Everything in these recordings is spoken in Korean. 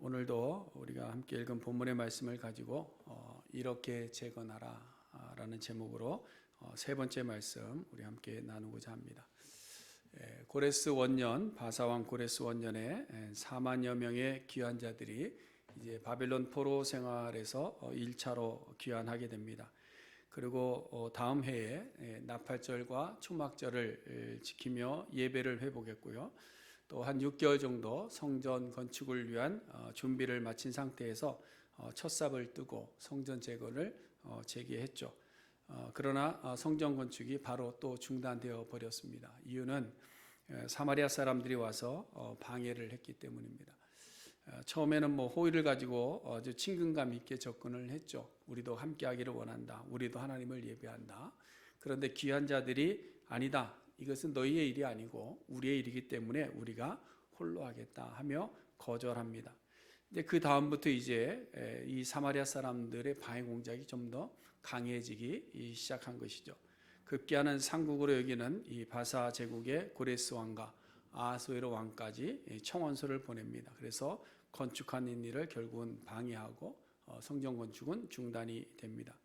오늘도 우리가 함께 읽은 본문의 말씀을 가지고 이렇게 재건하라 라는 제목으로 세 번째 말씀 우리 함께 나누고자 합니다. 고레스 원년, 바사왕 고레스 원년에 4만여 명의 귀환자들이 이제 바벨론 포로 생활에서 1차로 귀환하게 됩니다. 그리고 다음 해에 나팔절과 초막절을 지키며 예배를 회복했고요. 또 한 6개월 정도 성전 건축을 위한 준비를 마친 상태에서 첫삽을 뜨고 성전 재건을 재개했죠. 그러나 성전 건축이 바로 또 중단되어 버렸습니다. 이유는 사마리아 사람들이 와서 방해를 했기 때문입니다. 처음에는 호의를 가지고 아주 친근감 있게 접근을 했죠. 우리도 함께하기를 원한다. 우리도 하나님을 예배한다. 그런데 귀한 자들이 아니다. 이것은 너희의 일이 아니고 우리의 일이기 때문에 우리가 홀로 하겠다 하며 거절합니다. 이제 그 다음부터 이제 이 사마리아 사람들의 방해 공작이 좀 더 강해지기 시작한 것이죠. 급기야는 상국으로 여기는 이 바사 제국의 고레스 왕과 아하수에로 왕까지 청원서를 보냅니다. 그래서 건축하는 일을 결국은 방해하고 성전 건축은 중단이 됩니다.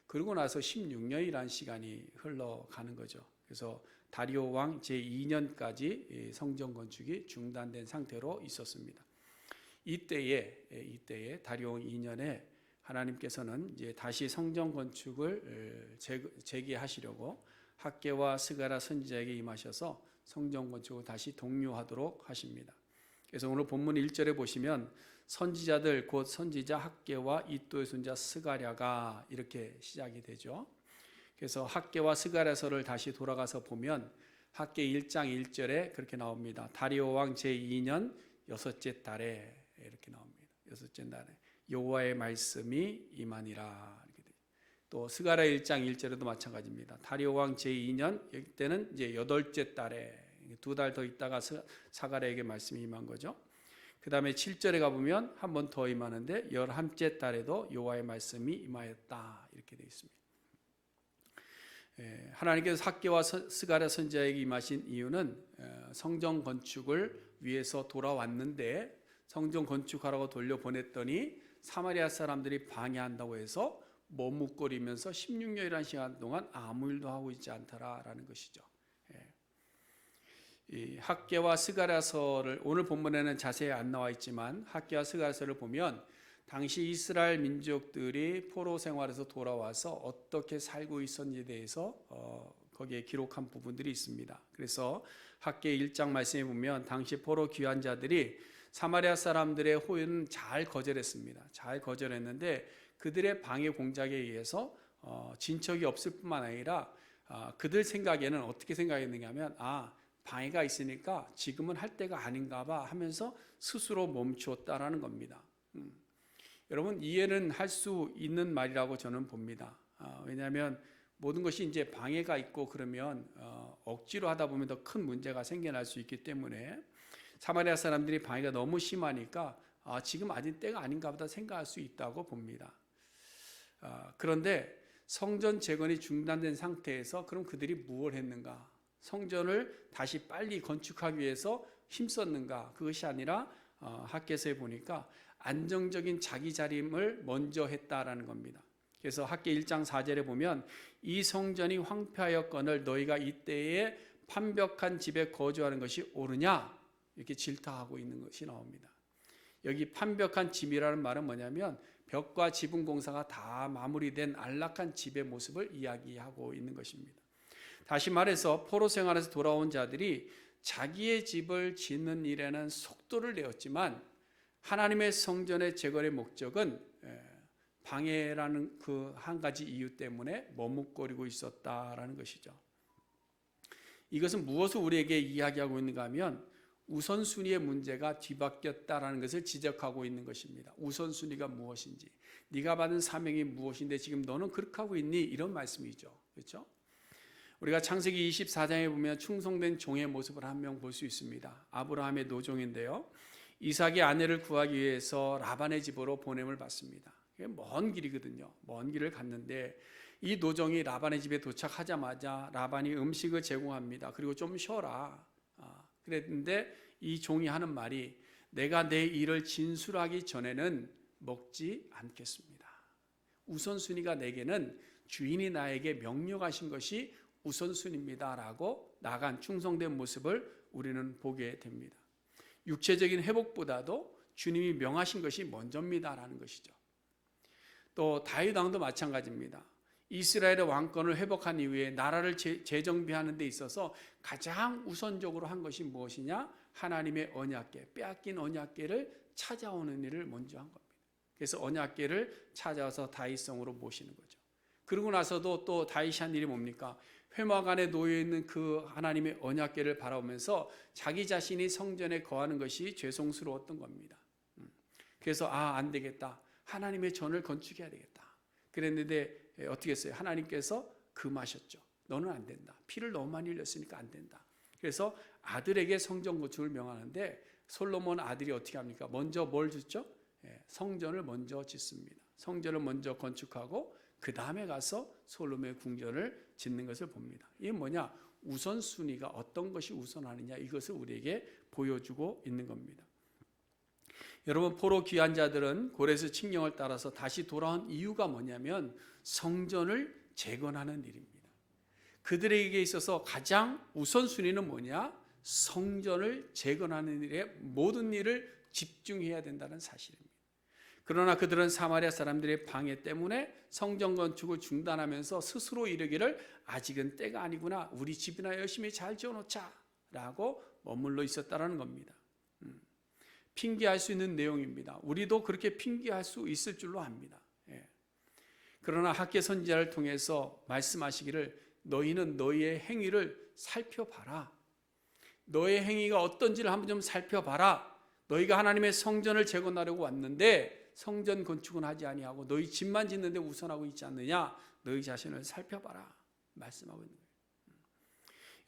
그러고 나서 16년이라는 시간이 흘러가는 거죠. 그래서 다리오 왕 제2년까지 성전 건축이 중단된 상태로 있었습니다. 이때에 다리오 왕 2년에 하나님께서는 이제 다시 성전 건축을 재개하시려고 학개와 스가랴 선지자에게 임하셔서 성전 건축을 다시 독려하도록 하십니다. 그래서 오늘 본문 1절에 보시면 선지자들 곧 선지자 학개와 이도의 손자 스가랴가 이렇게 시작이 되죠. 그래서 학개와 스가랴서를 다시 돌아가서 보면 학개 1장 1절에 그렇게 나옵니다. 다리오 왕 제2년 여섯째 달에 이렇게 나옵니다. 여섯째 달에 여호와의 말씀이 임하니라. 또 스가랴 1장 1절에도 마찬가지입니다. 다리오 왕 제2년 이때는 이제 여덟째 달에 2달 더 있다가 스가랴에게 말씀이 임한 거죠. 그 다음에 7절에 가보면 한 번 더 임하는데 11째 달에도 여호와의 말씀이 임하였다 이렇게 되어 있습니다. 하나님께서 학개와 스가랴 선지자에게 임하신 이유는 성전 건축을 위해서 돌아왔는데 성전 건축하라고 돌려보냈더니 사마리아 사람들이 방해한다고 해서 머뭇거리면서 16년이라는 시간 동안 아무 일도 하고 있지 않더라라는 것이죠. 이 학개와 스가랴서를 오늘 본문에는 자세히 안 나와 있지만 학개와 스가랴서를 보면 당시 이스라엘 민족들이 포로 생활에서 돌아와서 어떻게 살고 있었는지에 대해서 거기에 기록한 부분들이 있습니다. 그래서 학개 1장 말씀에 보면 당시 포로 귀환 자들이 사마리아 사람들의 호의는 잘 거절했습니다. 잘 거절했는데 그들의 방해 공작에 의해서 진척이 없을 뿐만 아니라 그들 생각에는 어떻게 생각했느냐 하면 방해가 있으니까 지금은 할 때가 아닌가 봐 하면서 스스로 멈추었다라는 겁니다. 여러분 이해는 할 수 있는 말이라고 저는 봅니다. 왜냐하면 모든 것이 이제 방해가 있고 그러면 억지로 하다 보면 더 큰 문제가 생겨날 수 있기 때문에 사마리아 사람들이 방해가 너무 심하니까 지금 아직 때가 아닌가 보다 생각할 수 있다고 봅니다. 그런데 성전 재건이 중단된 상태에서 그럼 그들이 무엇을 했는가? 성전을 다시 빨리 건축하기 위해서 힘썼는가? 그것이 아니라 학개서에 보니까 안정적인 자기 자림을 먼저 했다라는 겁니다. 그래서 학개 1장 4절에 보면 이 성전이 황폐하였거늘 너희가 이때에 판벽한 집에 거주하는 것이 옳으냐? 이렇게 질타하고 있는 것이 나옵니다. 여기 판벽한 집이라는 말은 뭐냐면 벽과 지붕 공사가 다 마무리된 안락한 집의 모습을 이야기하고 있는 것입니다. 다시 말해서 포로 생활에서 돌아온 자들이 자기의 집을 짓는 일에는 속도를 내었지만 하나님의 성전의 재건의 목적은 방해라는 그 한 가지 이유 때문에 머뭇거리고 있었다라는 것이죠. 이것은 무엇을 우리에게 이야기하고 있는가 하면 우선순위의 문제가 뒤바뀌었다라는 것을 지적하고 있는 것입니다. 우선순위가 무엇인지, 네가 받은 사명이 무엇인데 지금 너는 그렇게 하고 있니? 이런 말씀이죠. 그렇죠? 우리가 창세기 24장에 보면 충성된 종의 모습을 한 명 볼 수 있습니다. 아브라함의 노종인데요. 이삭의 아내를 구하기 위해서 라반의 집으로 보냄을 받습니다. 먼 길이거든요. 먼 길을 갔는데 이 노종이 라반의 집에 도착하자마자 라반이 음식을 제공합니다. 그리고 좀 쉬어라. 그랬는데 이 종이 하는 말이 내가 내 일을 진술하기 전에는 먹지 않겠습니다. 우선순위가 내게는 주인이 나에게 명령하신 것이 우선순위입니다라고 나간 충성된 모습을 우리는 보게 됩니다. 육체적인 회복보다도 주님이 명하신 것이 먼저입니다라는 것이죠. 또 다윗 왕도 마찬가지입니다. 이스라엘의 왕권을 회복한 이후에 나라를 재정비하는 데 있어서 가장 우선적으로 한 것이 무엇이냐? 하나님의 언약궤, 빼앗긴 언약궤를 찾아오는 일을 먼저 한 겁니다. 그래서 언약궤를 찾아와서 다윗성으로 모시는 거죠. 그러고 나서도 또 다윗이 한 일이 뭡니까? 회막 안에 놓여있는 그 하나님의 언약궤를 바라보면서 자기 자신이 성전에 거하는 것이 죄송스러웠던 겁니다. 그래서 안 되겠다. 하나님의 전을 건축해야 되겠다. 그랬는데 어떻게 했어요? 하나님께서 금하셨죠. 너는 안 된다. 피를 너무 많이 흘렸으니까 안 된다. 그래서 아들에게 성전 건축을 명하는데 솔로몬 아들이 어떻게 합니까? 먼저 뭘 짓죠? 성전을 먼저 짓습니다. 성전을 먼저 건축하고 그 다음에 가서 솔로몬의 궁전을 짓는 것을 봅니다. 이게 뭐냐? 우선순위가 어떤 것이 우선하느냐 이것을 우리에게 보여주고 있는 겁니다. 여러분, 포로 귀한 자들은 고레스 칙령을 따라서 다시 돌아온 이유가 뭐냐면 성전을 재건하는 일입니다. 그들에게 있어서 가장 우선순위는 뭐냐? 성전을 재건하는 일에 모든 일을 집중해야 된다는 사실입니다. 그러나 그들은 사마리아 사람들의 방해 때문에 성전 건축을 중단하면서 스스로 이르기를 아직은 때가 아니구나. 우리 집이나 열심히 잘 지어놓자 라고 머물러 있었다는 겁니다. 핑계할 수 있는 내용입니다. 우리도 그렇게 핑계할 수 있을 줄로 압니다. 그러나 학개 선지자를 통해서 말씀하시기를 너희는 너희의 행위를 살펴봐라. 너의 행위가 어떤지를 한번 좀 살펴봐라. 너희가 하나님의 성전을 재건하려고 왔는데 성전 건축은 하지 아니하고 너희 집만 짓는데 우선하고 있지 않느냐? 너희 자신을 살펴봐라 말씀하고 있는 거예요.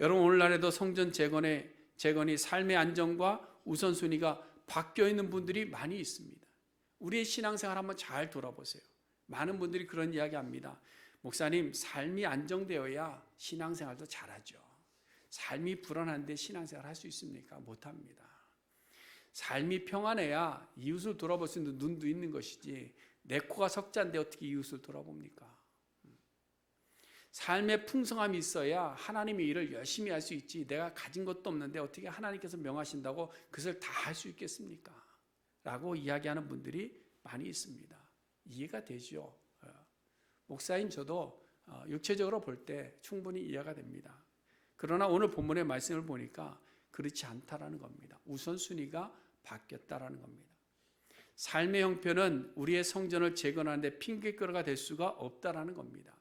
여러분, 오늘날에도 성전 재건이 삶의 안정과 우선순위가 바뀌어 있는 분들이 많이 있습니다. 우리의 신앙생활 한번 잘 돌아보세요. 많은 분들이 그런 이야기 합니다. 목사님, 삶이 안정되어야 신앙생활도 잘하죠. 삶이 불안한데 신앙생활 할 수 있습니까? 못합니다. 삶이 평안해야 이웃을 돌아볼 수 있는 눈도 있는 것이지 내 코가 석자인데 어떻게 이웃을 돌아봅니까? 삶의 풍성함이 있어야 하나님의 일을 열심히 할 수 있지 내가 가진 것도 없는데 어떻게 하나님께서 명하신다고 그것을 다 할 수 있겠습니까? 라고 이야기하는 분들이 많이 있습니다. 이해가 되죠. 목사인 저도 육체적으로 볼 때 충분히 이해가 됩니다. 그러나 오늘 본문의 말씀을 보니까 그렇지 않다라는 겁니다. 우선순위가 바뀌었다라는 겁니다. 삶의 형편은 우리의 성전을 재건하는데 핑계거리가 될 수가 없다라는 겁니다.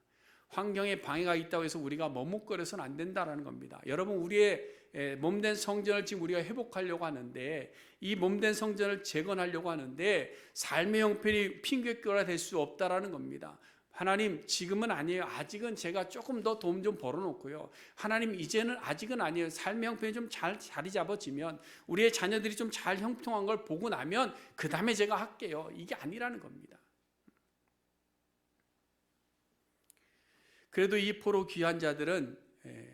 환경에 방해가 있다고 해서 우리가 머뭇거려서는 안 된다라는 겁니다. 여러분, 우리의 몸된 성전을 지금 우리가 회복하려고 하는데 이 몸된 성전을 재건하려고 하는데 삶의 형편이 핑계거리가 될 수 없다라는 겁니다. 하나님, 지금은 아니에요. 아직은 제가 조금 더 돈 좀 벌어놓고요. 하나님, 이제는 아직은 아니에요. 삶의 형편이 좀 잘 자리 잡아지면 우리의 자녀들이 좀 잘 형통한 걸 보고 나면 그 다음에 제가 할게요. 이게 아니라는 겁니다. 그래도 이 포로 귀한 자들은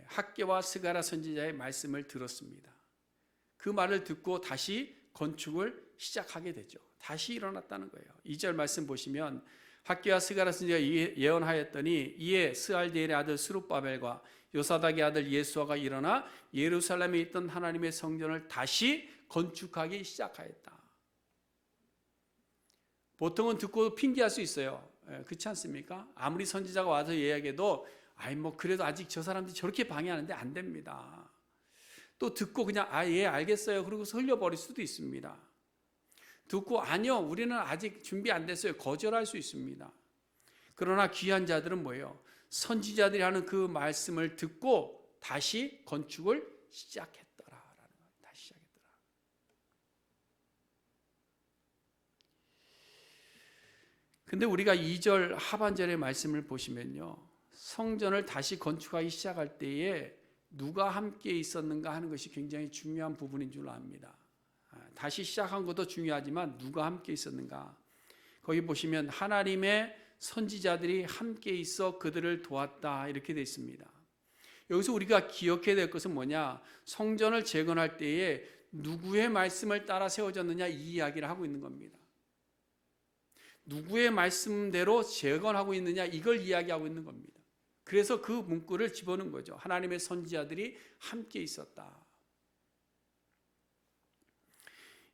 학개와 스가랴 선지자의 말씀을 들었습니다. 그 말을 듣고 다시 건축을 시작하게 되죠. 다시 일어났다는 거예요. 2절 말씀 보시면 학개와 스가랴 선지자가 예언하였더니 이에 스알디엘의 아들 스룹바벨과 요사닥의 아들 예수아가 일어나 예루살렘에 있던 하나님의 성전을 다시 건축하기 시작하였다. 보통은 듣고 핑계할 수 있어요. 그렇지 않습니까? 아무리 선지자가 와서 이야기해도 그래도 아직 저 사람들이 저렇게 방해하는데 안 됩니다. 또 듣고 그냥 예 알겠어요 그러고 흘려버릴 수도 있습니다. 듣고 아니요 우리는 아직 준비 안 됐어요 거절할 수 있습니다. 그러나 귀한 자들은 뭐예요? 선지자들이 하는 그 말씀을 듣고 다시 건축을 시작했더라라는 거예요. 다시 시작했더라. 근데 우리가 2절 하반절의 말씀을 보시면요, 성전을 다시 건축하기 시작할 때에 누가 함께 있었는가 하는 것이 굉장히 중요한 부분인 줄 압니다. 다시 시작한 것도 중요하지만 누가 함께 있었는가. 거기 보시면 하나님의 선지자들이 함께 있어 그들을 도왔다 이렇게 되어 있습니다. 여기서 우리가 기억해야 될 것은 뭐냐? 성전을 재건할 때에 누구의 말씀을 따라 세워졌느냐 이 이야기를 하고 있는 겁니다. 누구의 말씀대로 재건하고 있느냐 이걸 이야기하고 있는 겁니다. 그래서 그 문구를 집어넣은 거죠. 하나님의 선지자들이 함께 있었다.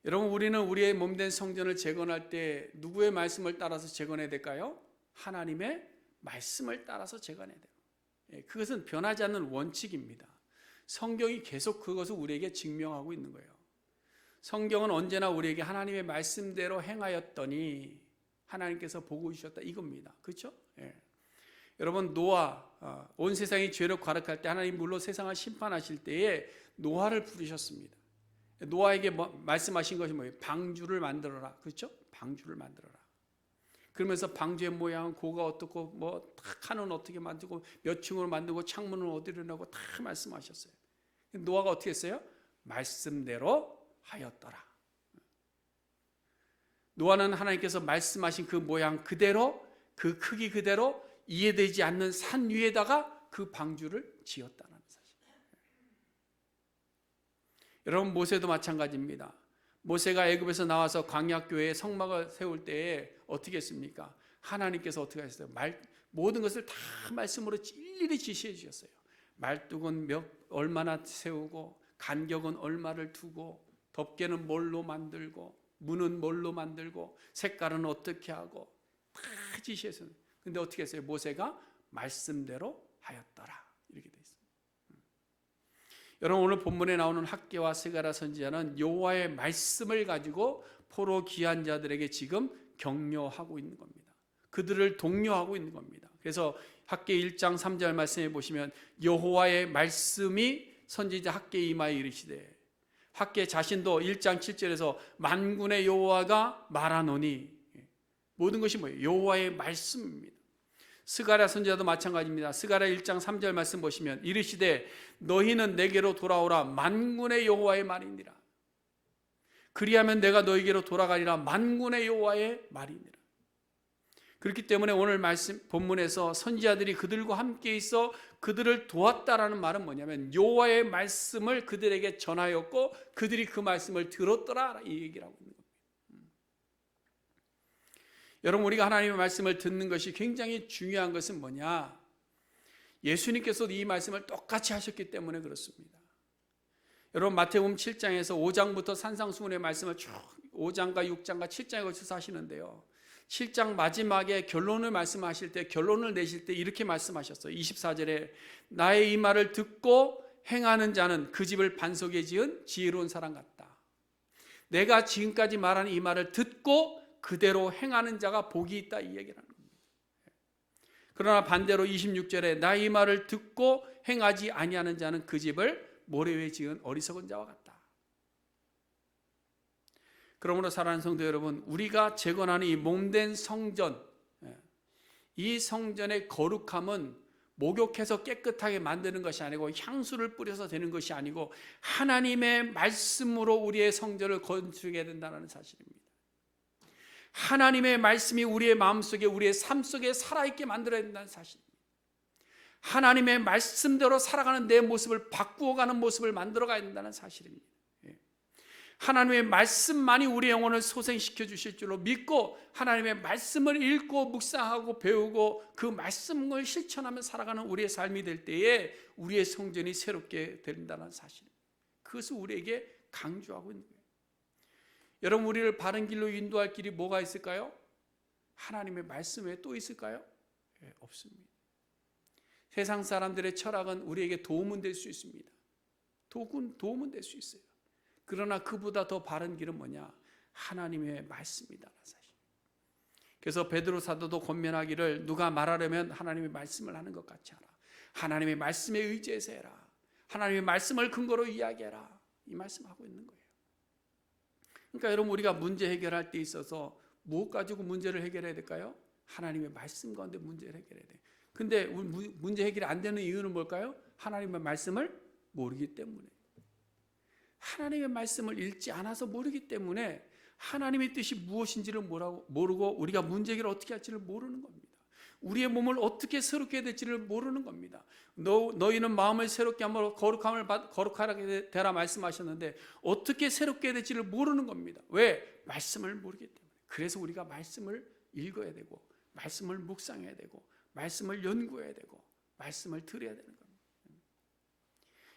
여러분, 우리는 우리의 몸된 성전을 재건할 때 누구의 말씀을 따라서 재건해야 될까요? 하나님의 말씀을 따라서 재건해야 돼요. 그것은 변하지 않는 원칙입니다. 성경이 계속 그것을 우리에게 증명하고 있는 거예요. 성경은 언제나 우리에게 하나님의 말씀대로 행하였더니 하나님께서 복을 주셨다 이겁니다. 그렇죠? 예. 여러분, 노아, 온 세상이 죄로 가득할 때 하나님 물로 세상을 심판하실 때에 노아를 부르셨습니다. 노아에게 말씀하신 것이 뭐예요? 방주를 만들어라. 그렇죠? 방주를 만들어라. 그러면서 방주의 모양은 고가 어떻고 뭐 칸은 어떻게 만들고 몇 층으로 만들고 창문은 어디로 내고 다 말씀하셨어요. 노아가 어떻게 했어요? 말씀대로 하였더라. 노아는 하나님께서 말씀하신 그 모양 그대로, 그 크기 그대로 이해되지 않는 산 위에다가 그 방주를 지었다는 사실. 여러분, 모세도 마찬가지입니다. 모세가 애굽에서 나와서 광야교회에 성막을 세울 때에 어떻게 했습니까? 하나님께서 어떻게 하셨어요? 모든 것을 다 말씀으로 일일이 지시해 주셨어요. 말뚝은 얼마나 세우고, 간격은 얼마를 두고, 덮개는 뭘로 만들고, 문은 뭘로 만들고, 색깔은 어떻게 하고 다 지시했어요. 근데 어떻게 했어요? 모세가 말씀대로 하였더라 이렇게 돼 있습니다. 여러분, 오늘 본문에 나오는 학개와 스가랴 선지자는 여호와의 말씀을 가지고 포로 귀한 자들에게 지금 격려하고 있는 겁니다. 그들을 독려하고 있는 겁니다. 그래서 학개 1장 3절 말씀해 보시면 여호와의 말씀이 선지자 학개에 임하여 이르시되, 학개 자신도 1장 7절에서 만군의 여호와가 말하노니, 모든 것이 뭐예요? 여호와의 말씀입니다. 스가랴 선지자도 마찬가지입니다. 스가랴 1장 3절 말씀 보시면 이르시되 너희는 내게로 돌아오라 만군의 여호와의 말이니라. 그리하면 내가 너희에게로 돌아가리라 만군의 여호와의 말이니라. 그렇기 때문에 오늘 말씀 본문에서 선지자들이 그들과 함께 있어 그들을 도왔다라는 말은 뭐냐면 여호와의 말씀을 그들에게 전하였고 그들이 그 말씀을 들었더라 이 얘기를 하고 있는 겁니다. 여러분, 우리가 하나님의 말씀을 듣는 것이 굉장히 중요한 것은 뭐냐? 예수님께서도 이 말씀을 똑같이 하셨기 때문에 그렇습니다. 여러분, 마태복음 7장에서 5장부터 산상수훈의 말씀을 쭉 5장과 6장과 7장에 걸쳐서 하시는데요, 7장 마지막에 결론을 말씀하실 때, 결론을 내실 때 이렇게 말씀하셨어요. 24절에 나의 이 말을 듣고 행하는 자는 그 집을 반석에 지은 지혜로운 사람 같다. 내가 지금까지 말한 이 말을 듣고 그대로 행하는 자가 복이 있다 이 얘기를 하는 겁니다. 그러나 반대로 26절에 나의 이 말을 듣고 행하지 아니하는 자는 그 집을 모래 위에 지은 어리석은 자와 같다. 그러므로 사랑하는 성도 여러분, 우리가 재건하는 이 몸된 성전, 이 성전의 거룩함은 목욕해서 깨끗하게 만드는 것이 아니고 향수를 뿌려서 되는 것이 아니고 하나님의 말씀으로 우리의 성전을 건축해야 된다는 사실입니다. 하나님의 말씀이 우리의 마음속에, 우리의 삶 속에 살아있게 만들어야 된다는 사실입니다. 하나님의 말씀대로 살아가는 내 모습을 바꾸어가는 모습을 만들어가야 된다는 사실입니다. 하나님의 말씀만이 우리 영혼을 소생시켜 주실 줄로 믿고 하나님의 말씀을 읽고 묵상하고 배우고 그 말씀을 실천하며 살아가는 우리의 삶이 될 때에 우리의 성전이 새롭게 된다는 사실입니다. 그것을 우리에게 강조하고 있는 거예요. 여러분, 우리를 바른 길로 인도할 길이 뭐가 있을까요? 하나님의 말씀 외에 또 있을까요? 네, 없습니다. 세상 사람들의 철학은 우리에게 도움은 될 수 있습니다. 도움은 될 수 있어요. 그러나 그보다 더 바른 길은 뭐냐? 하나님의 말씀이다라는 사실. 그래서 베드로 사도도 권면하기를 누가 말하려면 하나님의 말씀을 하는 것 같이 하라. 하나님의 말씀에 의지해서 해라. 하나님의 말씀을 근거로 이야기해라. 이 말씀하고 있는 거예요. 그러니까 여러분, 우리가 문제 해결할 때 있어서 무엇 가지고 문제를 해결해야 될까요? 하나님의 말씀 가운데 문제를 해결해야 돼요. 근데 문제 해결이 안 되는 이유는 뭘까요? 하나님의 말씀을 모르기 때문에. 하나님의 말씀을 읽지 않아서 모르기 때문에 하나님의 뜻이 무엇인지를 모르고 우리가 문제 해결을 어떻게 할지를 모르는 겁니다. 우리의 몸을 어떻게 새롭게 해야 될지를 모르는 겁니다. 너희는 마음을 새롭게 함으로 거룩하게 되라 말씀하셨는데 어떻게 새롭게 해야 될지를 모르는 겁니다. 왜? 말씀을 모르기 때문에. 그래서 우리가 말씀을 읽어야 되고 말씀을 묵상해야 되고 말씀을 연구해야 되고 말씀을 들어야 되는 겁니다.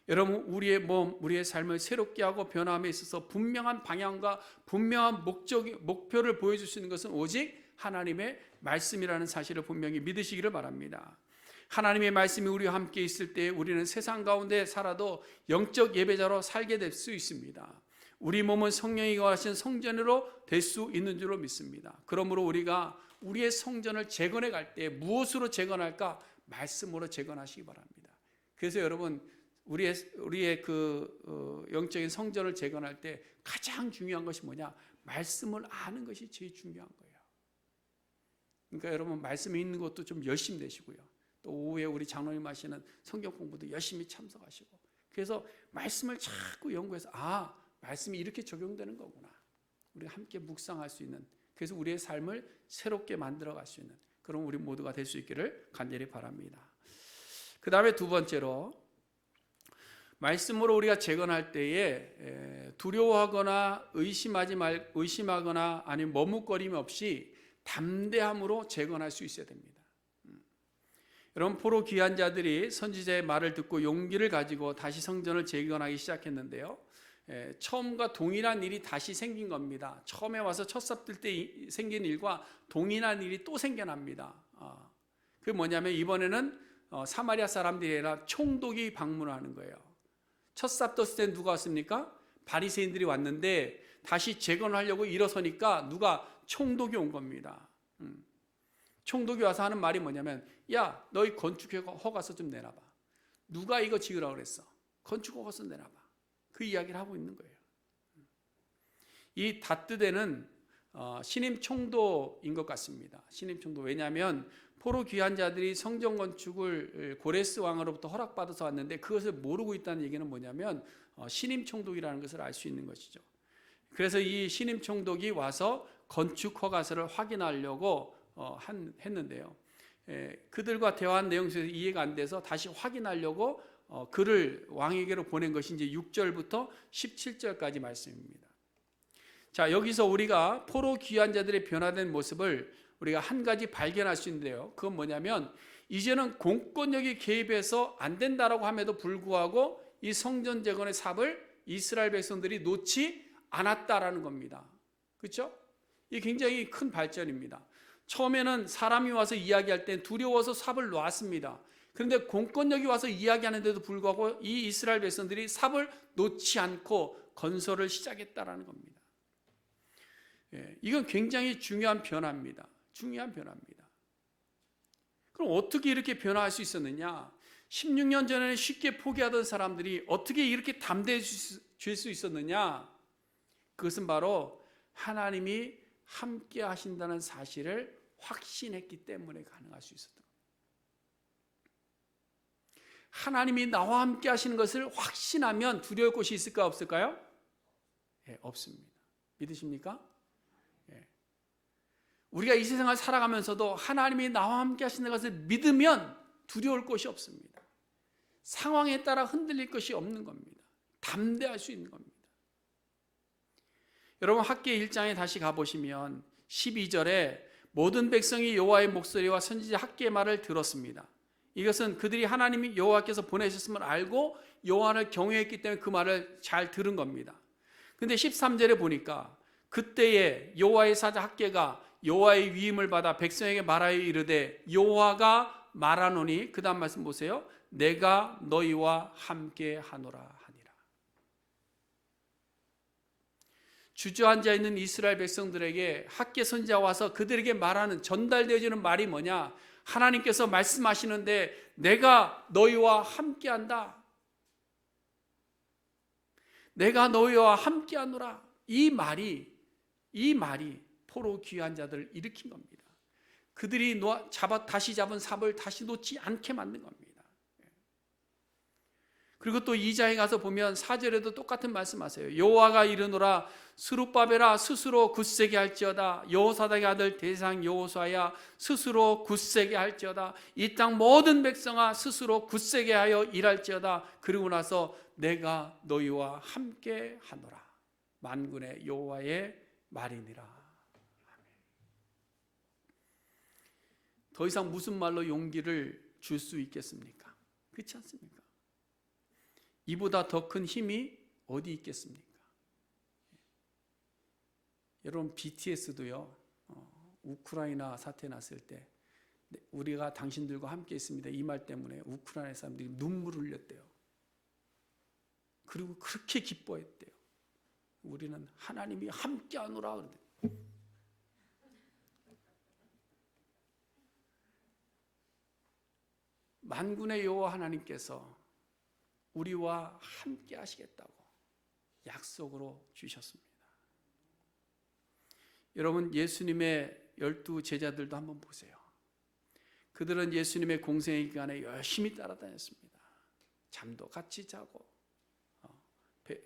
여러분, 우리의 몸, 우리의 삶을 새롭게 하고 변화함에 있어서 분명한 방향과 분명한 목표를 보여줄 수 있는 것은 오직 하나님의 말씀이라는 사실을 분명히 믿으시기를 바랍니다. 하나님의 말씀이 우리와 함께 있을 때 우리는 세상 가운데 살아도 영적 예배자로 살게 될 수 있습니다. 우리 몸은 성령이 거하신 성전으로 될 수 있는 줄로 믿습니다. 그러므로 우리가 우리의 성전을 재건해 갈 때 무엇으로 재건할까? 말씀으로 재건하시기 바랍니다. 그래서 여러분, 우리의 영적인 성전을 재건할 때 가장 중요한 것이 뭐냐? 말씀을 아는 것이 제일 중요한 거예요. 그러니까 여러분, 말씀이 있는 것도 좀 열심히 되시고요. 또 오후에 우리 장로님 하시는 성경 공부도 열심히 참석하시고, 그래서 말씀을 자꾸 연구해서 말씀이 이렇게 적용되는 거구나. 우리가 함께 묵상할 수 있는, 그래서 우리의 삶을 새롭게 만들어갈 수 있는 그런 우리 모두가 될 수 있기를 간절히 바랍니다. 그 다음에 두 번째로, 말씀으로 우리가 재건할 때에 두려워하거나 의심하거나 아니면 머뭇거림 없이 담대함으로 재건할 수 있어야 됩니다. 여러분, 포로 귀한 자들이 선지자의 말을 듣고 용기를 가지고 다시 성전을 재건하기 시작했는데요, 처음과 동일한 일이 다시 생긴 겁니다. 처음에 와서 첫삽 뜰 때 생긴 일과 동일한 일이 또 생겨납니다. 그게 뭐냐면 이번에는 사마리아 사람들이 아니라 총독이 방문하는 거예요. 첫삽 떴을 때 누가 왔습니까? 바리새인들이 왔는데 다시 재건하려고 일어서니까 총독이 온 겁니다. 총독이 와서 하는 말이 뭐냐면, 야, 너희 건축 허가서 좀 내놔봐. 누가 이거 지으라고 그랬어? 건축 허가서 내놔봐. 그 이야기를 하고 있는 거예요. 이 다뜨대는 신임 총독인 것 같습니다. 신임 총독. 왜냐하면 포로 귀한 자들이 성전 건축을 고레스 왕으로부터 허락받아서 왔는데 그것을 모르고 있다는 얘기는 뭐냐면 신임 총독이라는 것을 알 수 있는 것이죠. 그래서 이 신임 총독이 와서 건축 허가서를 확인하려고 했는데요, 그들과 대화한 내용 속에서 이해가 안 돼서 다시 확인하려고 그를 왕에게로 보낸 것이 이제 6절부터 17절까지 말씀입니다. 자, 여기서 우리가 포로 귀한 자들의 변화된 모습을 우리가 한 가지 발견할 수 있는데요, 그건 뭐냐면 이제는 공권력이 개입해서 안 된다라고 함에도 불구하고 이 성전 재건의 삽을 이스라엘 백성들이 놓지 않았다라는 겁니다. 그렇죠? 이게 굉장히 큰 발전입니다. 처음에는 사람이 와서 이야기할 때 두려워서 삽을 놨습니다. 그런데 공권력이 와서 이야기하는데도 불구하고 이 이스라엘 백성들이 삽을 놓지 않고 건설을 시작했다라는 겁니다. 이건 굉장히 중요한 변화입니다. 중요한 변화입니다. 그럼 어떻게 이렇게 변화할 수 있었느냐? 16년 전에는 쉽게 포기하던 사람들이 어떻게 이렇게 담대해질 수 있었느냐? 그것은 바로 하나님이 함께 하신다는 사실을 확신했기 때문에 가능할 수 있었던 겁니다. 하나님이 나와 함께 하시는 것을 확신하면 두려울 것이 있을까 없을까요? 없습니다. 믿으십니까? 우리가 이 세상을 살아가면서도 하나님이 나와 함께 하시는 것을 믿으면 두려울 것이 없습니다. 상황에 따라 흔들릴 것이 없는 겁니다. 담대할 수 있는 겁니다. 여러분, 학개 1장에 다시 가보시면 12절에 모든 백성이 여호와의 목소리와 선지자 학개의 말을 들었습니다. 이것은 그들이 하나님이 여호와께서 보내셨음을 알고 여호와를 경외했기 때문에 그 말을 잘 들은 겁니다. 근데 13절에 보니까 그때에 여호와의 사자 학개가 여호와의 위임을 받아 백성에게 말하여 이르되 여호와가 말하노니, 그 다음 말씀 보세요. 내가 너희와 함께 하노라 하니라. 주저앉아 있는 이스라엘 백성들에게 학개 선지자가 와서 그들에게 말하는, 전달되어지는 말이 뭐냐? 하나님께서 말씀하시는데 내가 너희와 함께한다. 내가 너희와 함께하노라. 이 말이 포로 귀한 자들을 일으킨 겁니다. 그들이 다시 잡은 삽을 다시 놓지 않게 만든 겁니다. 그리고 또 2장에 가서 보면 4절에도 똑같은 말씀하세요. 여호와가 이르노라 스룹바벨아 스스로 굳세게 할지어다. 여호사닥의 아들 대상 여호수아야 스스로 굳세게 할지어다. 이 땅 모든 백성아 스스로 굳세게 하여 일할지어다. 그리고 나서 내가 너희와 함께 하노라. 만군의 여호와의 말이니라. 더 이상 무슨 말로 용기를 줄 수 있겠습니까? 그렇지 않습니까? 이보다 더 큰 힘이 어디 있겠습니까? 여러분 BTS도요 우크라이나 사태 났을 때 우리가 당신들과 함께 있습니다 이 말 때문에 우크라이나 사람들이 눈물을 흘렸대요. 그리고 그렇게 기뻐했대요. 우리는 하나님이 함께 하노라 그러대요. 만군의 여호와 하나님께서 우리와 함께 하시겠다고 약속으로 주셨습니다. 여러분 예수님의 12 제자들도 한번 보세요. 그들은 예수님의 공생의 기간에 열심히 따라다녔습니다. 잠도 같이 자고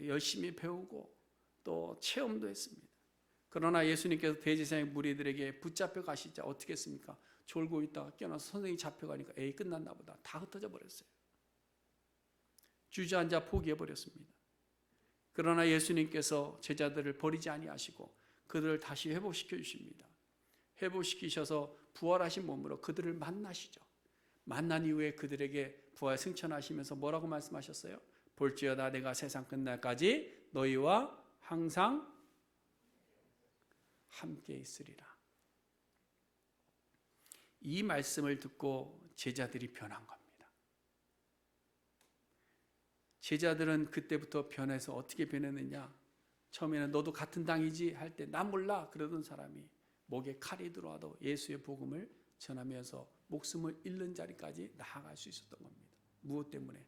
열심히 배우고 또 체험도 했습니다. 그러나 예수님께서 대제사장의 무리들에게 붙잡혀 가시자 어떻게 했습니까? 졸고 있다가 깨어나서 선생님이 잡혀가니까 에이 끝났나 보다. 다 흩어져 버렸어요. 주저앉아 포기해버렸습니다. 그러나 예수님께서 제자들을 버리지 아니하시고 그들을 다시 회복시켜 주십니다. 회복시키셔서 부활하신 몸으로 그들을 만나시죠. 만난 이후에 그들에게 부활 승천하시면서 뭐라고 말씀하셨어요? 볼지어다 내가 세상 끝날까지 너희와 항상 함께 있으리라. 이 말씀을 듣고 제자들이 변한 겁니다. 제자들은 그때부터 변해서 어떻게 변했느냐? 처음에는 너도 같은 당이지 할 때 난 몰라 그러던 사람이 목에 칼이 들어와도 예수의 복음을 전하면서 목숨을 잃는 자리까지 나아갈 수 있었던 겁니다. 무엇 때문에?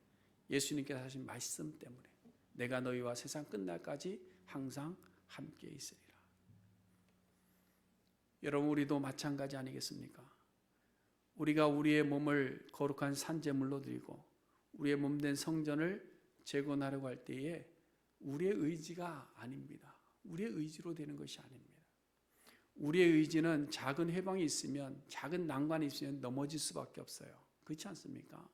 예수님께서 하신 말씀 때문에. 내가 너희와 세상 끝날까지 항상 함께 있으리라. 여러분 우리도 마찬가지 아니겠습니까? 우리가 우리의 몸을 거룩한 산제물로 드리고 우리의 몸된 성전을 재건하려고 할 때에 우리의 의지가 아닙니다. 우리의 의지로 되는 것이 아닙니다. 우리의 의지는 작은 해방이 있으면 작은 난관이 있으면 넘어질 수밖에 없어요. 그렇지 않습니까?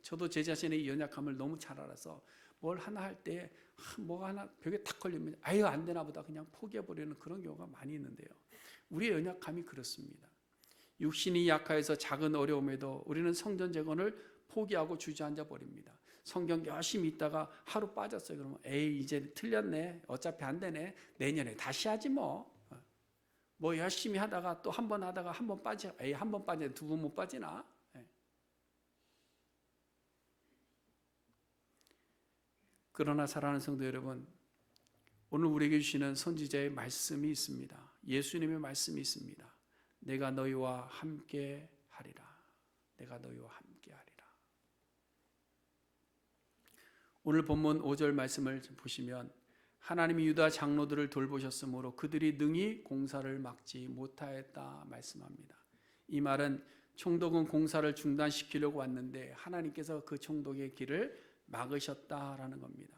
저도 제 자신의 연약함을 너무 잘 알아서 뭘 하나 할 때 뭐가 하나 벽에 탁 걸리면 아유 안 되나 보다 그냥 포기해버리는 그런 경우가 많이 있는데요. 우리의 연약함이 그렇습니다. 육신이 약하여서 작은 어려움에도 우리는 성전 재건을 포기하고 주저앉아 버립니다. 성경 열심히 있다가 하루 빠졌어요. 그러면 에이 이제 틀렸네. 어차피 안 되네. 내년에 다시 하지 뭐. 뭐 열심히 하다가 또 한 번 하다가 한 번 빠져. 에이 한 번 빠지면 두 번 못 빠지나. 그러나 사랑하는 성도 여러분, 오늘 우리에게 주시는 선지자의 말씀이 있습니다. 예수님의 말씀이 있습니다. 내가 너희와 함께 하리라. 내가 너희와 함께 하리라. 오늘 본문 5절 말씀을 보시면 하나님이 유다 장로들을 돌보셨으므로 그들이 능히 공사를 막지 못하였다 말씀합니다. 이 말은 총독은 공사를 중단시키려고 왔는데 하나님께서 그 총독의 길을 막으셨다라는 겁니다.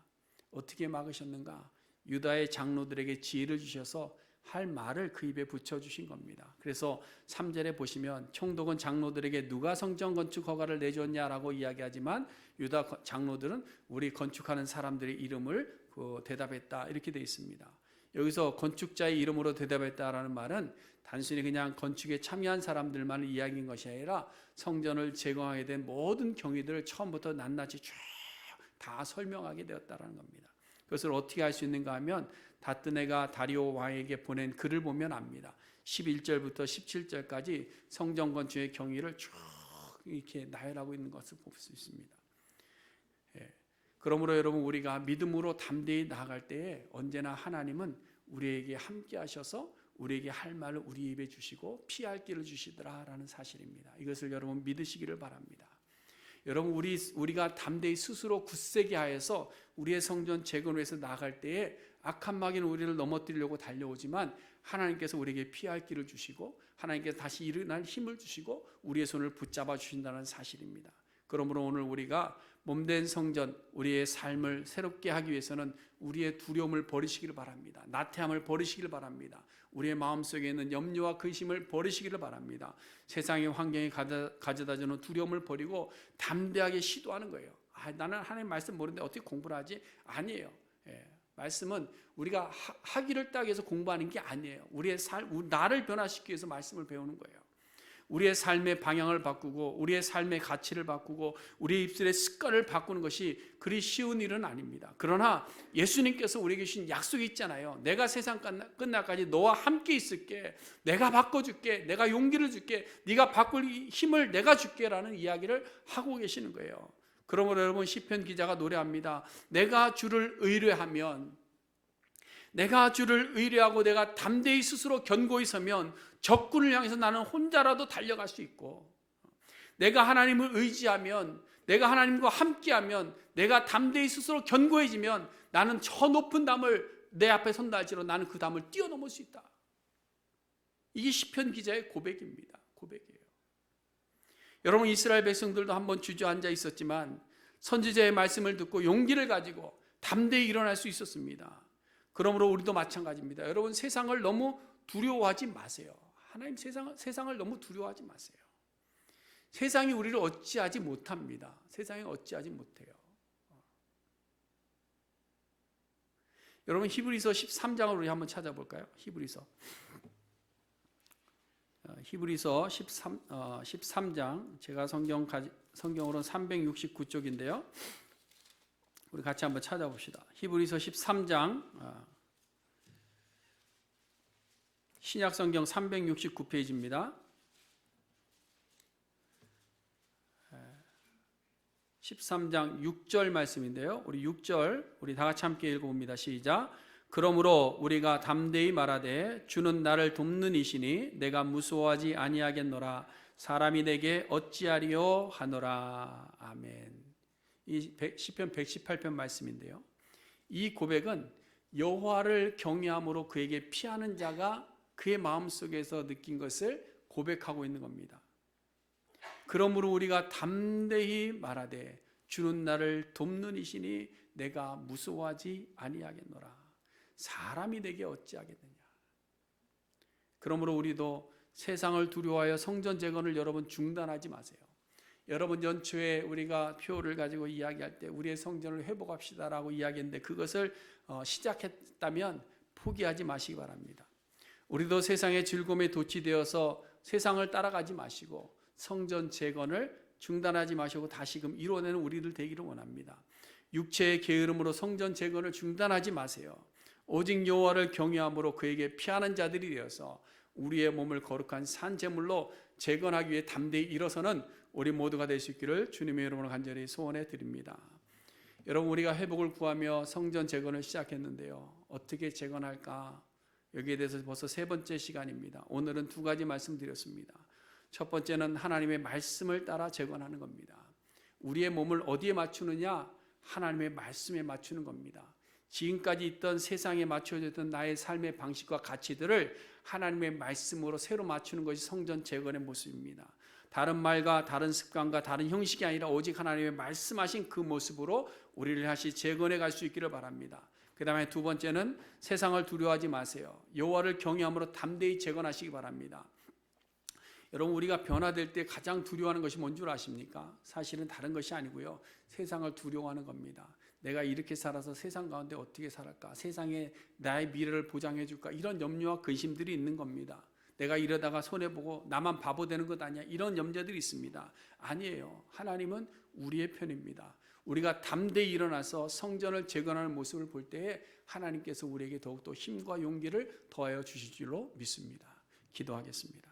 어떻게 막으셨는가? 유다의 장로들에게 지혜를 주셔서 할 말을 그 입에 붙여주신 겁니다. 그래서 3절에 보시면 총독은 장로들에게 누가 성전 건축 허가를 내줬냐라고 이야기하지만 유다 장로들은 우리 건축하는 사람들의 이름을 대답했다 이렇게 되어 있습니다. 여기서 건축자의 이름으로 대답했다라는 말은 단순히 그냥 건축에 참여한 사람들만 이야기인 것이 아니라 성전을 제공하게 된 모든 경위들을 처음부터 낱낱이 쭉 다 설명하게 되었다는 겁니다. 그것을 어떻게 할 수 있는가 하면 다뜨네가 다리오 왕에게 보낸 글을 보면 압니다. 11절부터 17절까지 성전 건축의 경위를 쭉 이렇게 나열하고 있는 것을 볼 수 있습니다. 그러므로 여러분 우리가 믿음으로 담대히 나아갈 때에 언제나 하나님은 우리에게 함께 하셔서 우리에게 할 말을 우리 입에 주시고 피할 길을 주시더라라는 사실입니다. 이것을 여러분 믿으시기를 바랍니다. 여러분 우리가 담대히 스스로 굳세게 하여서 우리의 성전 재건을 위해서 나아갈 때에 악한 마귀는 우리를 넘어뜨리려고 달려오지만 하나님께서 우리에게 피할 길을 주시고 하나님께서 다시 일어날 힘을 주시고 우리의 손을 붙잡아 주신다는 사실입니다. 그러므로 오늘 우리가 몸된 성전, 우리의 삶을 새롭게 하기 위해서는 우리의 두려움을 버리시기를 바랍니다. 나태함을 버리시기를 바랍니다. 우리의 마음속에 있는 염려와 근심을 버리시기를 바랍니다. 세상의 환경이 가져다주는 두려움을 버리고 담대하게 시도하는 거예요. 나는 하나님 말씀 모르는데 어떻게 공부를 하지? 아니에요. 말씀은 우리가 하기를 딱 해서 공부하는 게 아니에요. 우리의 나를 변화시키기 위해서 말씀을 배우는 거예요. 우리의 삶의 방향을 바꾸고 우리의 삶의 가치를 바꾸고 우리의 입술의 습관을 바꾸는 것이 그리 쉬운 일은 아닙니다. 그러나 예수님께서 우리에게 주신 약속이 있잖아요. 내가 세상 끝날까지 너와 함께 있을게. 내가 바꿔줄게. 내가 용기를 줄게. 네가 바꿀 힘을 내가 줄게 라는 이야기를 하고 계시는 거예요. 그러므로 여러분, 시편 기자가 노래합니다. 내가 주를 의뢰하면, 내가 주를 의뢰하고 내가 담대히 스스로 견고히 서면 적군을 향해서 나는 혼자라도 달려갈 수 있고, 내가 하나님을 의지하면, 내가 하나님과 함께하면, 내가 담대히 스스로 견고해지면 나는 저 높은 담을 내 앞에 선다 할지라도 나는 그 담을 뛰어넘을 수 있다. 이게 시편 기자의 고백입니다. 고백이에요. 여러분, 이스라엘 백성들도 한번 주저앉아 있었지만 선지자의 말씀을 듣고 용기를 가지고 담대히 일어날 수 있었습니다. 그러므로 우리도 마찬가지입니다. 여러분, 세상을 너무 두려워하지 마세요. 하나님 세상을 너무 두려워하지 마세요. 세상이 우리를 어찌하지 못합니다. 세상이 어찌하지 못해요. 여러분, 히브리서 13장을 우리 한번 찾아볼까요? 히브리서 13장, 제가 성경으로는 369쪽인데요. 우리 같이 한번 찾아봅시다. 히브리서 13장, 신약성경 369페이지입니다. 13장 6절 말씀인데요. 우리 6절 우리 다 같이 함께 읽어봅니다. 시작. 그러므로 우리가 담대히 말하되 주는 나를 돕는 이시니 내가 무서워하지 아니하겠노라. 사람이 내게 어찌하리요 하노라. 아멘. 이 시편 118편 말씀인데요. 이 고백은 여호와를 경외함으로 그에게 피하는 자가 그의 마음속에서 느낀 것을 고백하고 있는 겁니다. 그러므로 우리가 담대히 말하되 주는 나를 돕는 이시니 내가 무서워하지 아니하겠노라. 사람이 내게 어찌하겠느냐. 그러므로 우리도 세상을 두려워하여 성전 재건을 여러분 중단하지 마세요. 여러분, 연초에 우리가 표를 가지고 이야기할 때 우리의 성전을 회복합시다라고 이야기했는데 그것을 시작했다면 포기하지 마시기 바랍니다. 우리도 세상의 즐거움에 도취되어서 세상을 따라가지 마시고 성전 재건을 중단하지 마시고 다시금 이뤄내는 우리들 되기를 원합니다. 육체의 게으름으로 성전 재건을 중단하지 마세요. 오직 여호와를 경외함으로 그에게 피하는 자들이 되어서 우리의 몸을 거룩한 산제물로 재건하기 위해 담대히 일어서는 우리 모두가 될 수 있기를 주님의 이름으로 간절히 소원해 드립니다. 여러분, 우리가 회복을 구하며 성전 재건을 시작했는데요. 어떻게 재건할까? 여기에 대해서 벌써 세 번째 시간입니다. 오늘은 두 가지 말씀드렸습니다. 첫 번째는 하나님의 말씀을 따라 재건하는 겁니다. 우리의 몸을 어디에 맞추느냐? 하나님의 말씀에 맞추는 겁니다. 지금까지 있던 세상에 맞춰졌던 나의 삶의 방식과 가치들을 하나님의 말씀으로 새로 맞추는 것이 성전 재건의 모습입니다. 다른 말과 다른 습관과 다른 형식이 아니라 오직 하나님의 말씀하신 그 모습으로 우리를 다시 재건해 갈 수 있기를 바랍니다. 그 다음에 두 번째는 세상을 두려워하지 마세요. 여호와를 경외함으로 담대히 재건하시기 바랍니다. 여러분, 우리가 변화될 때 가장 두려워하는 것이 뭔 줄 아십니까? 사실은 다른 것이 아니고요. 세상을 두려워하는 겁니다. 내가 이렇게 살아서 세상 가운데 어떻게 살았까? 세상에 나의 미래를 보장해 줄까? 이런 염려와 근심들이 있는 겁니다. 내가 이러다가 손해보고 나만 바보 되는 것 아니야? 이런 염려들이 있습니다. 아니에요. 하나님은 우리의 편입니다. 우리가 담대히 일어나서 성전을 재건하는 모습을 볼 때에 하나님께서 우리에게 더욱더 힘과 용기를 더하여 주실 줄로 믿습니다. 기도하겠습니다.